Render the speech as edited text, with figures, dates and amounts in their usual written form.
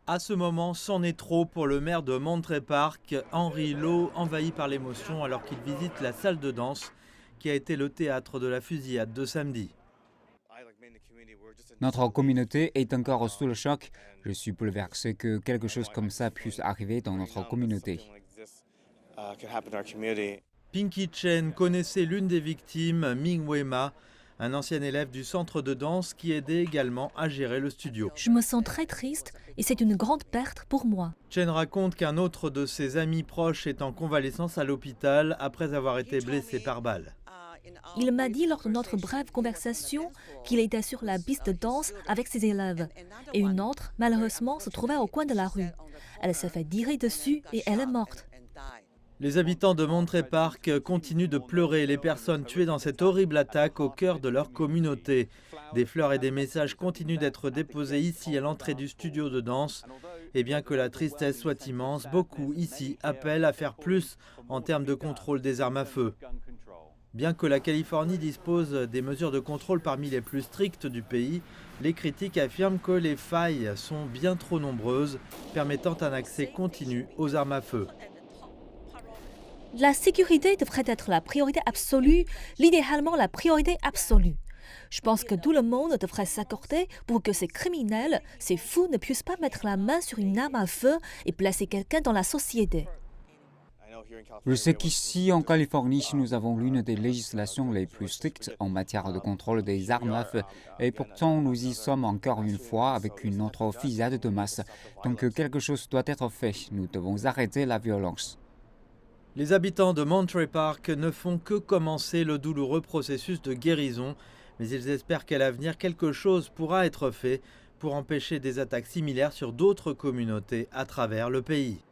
À ce moment, c'en est trop pour le maire de Monterey Park, Henry Lowe, envahi par l'émotion alors qu'il visite la salle de danse qui a été le théâtre de la fusillade de samedi. Notre communauté est encore sous le choc. Je suis bouleversé que quelque chose comme ça puisse arriver dans notre communauté. Pinky Chen connaissait l'une des victimes, Ming Wei Ma, un ancien élève du centre de danse qui aidait également à gérer le studio. Je me sens très triste et c'est une grande perte pour moi. Chen raconte qu'un autre de ses amis proches est en convalescence à l'hôpital après avoir été blessé par balle. Il m'a dit lors de notre brève conversation qu'il était sur la piste de danse avec ses élèves. Et une autre, malheureusement, se trouvait au coin de la rue. Elle s'est fait tirer dessus et elle est morte. Les habitants de Monterey Park continuent de pleurer les personnes tuées dans cette horrible attaque au cœur de leur communauté. Des fleurs et des messages continuent d'être déposés ici à l'entrée du studio de danse. Et bien que la tristesse soit immense, beaucoup ici appellent à faire plus en termes de contrôle des armes à feu. Bien que la Californie dispose des mesures de contrôle parmi les plus strictes du pays, les critiques affirment que les failles sont bien trop nombreuses, permettant un accès continu aux armes à feu. La sécurité devrait être la priorité absolue, l'idéalement la priorité absolue. Je pense que tout le monde devrait s'accorder pour que ces criminels, ces fous ne puissent pas mettre la main sur une arme à feu et placer quelqu'un dans la société. Je sais qu'ici, en Californie, nous avons l'une des législations les plus strictes en matière de contrôle des armes à feu. Et pourtant, nous y sommes encore une fois avec une autre fusillade de masse. Donc quelque chose doit être fait. Nous devons arrêter la violence. Les habitants de Monterey Park ne font que commencer le douloureux processus de guérison, mais ils espèrent qu'à l'avenir, quelque chose pourra être fait pour empêcher des attaques similaires sur d'autres communautés à travers le pays.